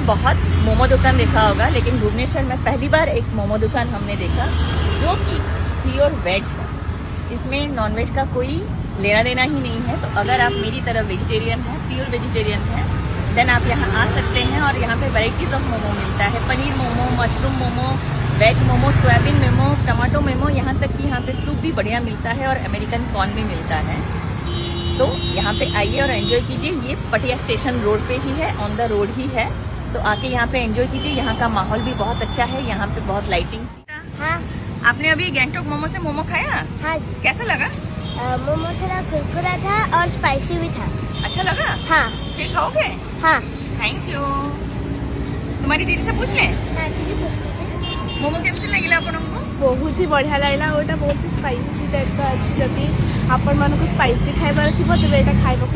बहुत मोमो दुकान देखा होगा, लेकिन भुवनेश्वर में पहली बार एक मोमो दुकान हमने देखा जो कि प्योर वेज है। इसमें नॉनवेज का कोई लेना देना ही नहीं है। तो अगर आप मेरी तरह वेजिटेरियन हैं, प्योर वेजिटेरियन हैं, देन आप यहाँ आ सकते हैं। और यहाँ पे वैराइटीज ऑफ मोमो मिलता है, paneer momo, mushroom momo, veg momo, soyabean momo, tomato momo, यहाँ तक कि यहाँ पे सूप भी बढ़िया मिलता है और अमेरिकन कॉर्न भी मिलता है। तो यहाँ पे आइए और एंजॉय कीजिए। ये पटिया स्टेशन रोड पे ही है, ऑन द रोड ही है। तो आके यहाँ पे एंजॉय कीजिए। यहाँ का माहौल भी बहुत अच्छा है, यहाँ पे बहुत लाइटिंग। हाँ। आपने अभी गैंगटॉक मोमो से मोमो खाया? हाँ। कैसा लगा? मोमो थोड़ा कुरकुरा था और स्पाइसी भी था। अच्छा लगा? हाँ। फिर खाओगे? हाँ। Thank you. तुम्हारी दीदी से पूछ ले। हाँ, दीदी पूछ लीजिए। मोमो केमती लगिला आपनको? बहुत ही बढ़िया लगा। गोटा बहुत ही स्पाइसी टाइप का अच्छी। जदि आपण मानक स्पाइसी खाइबार थी तेज यहाँ खाइबा।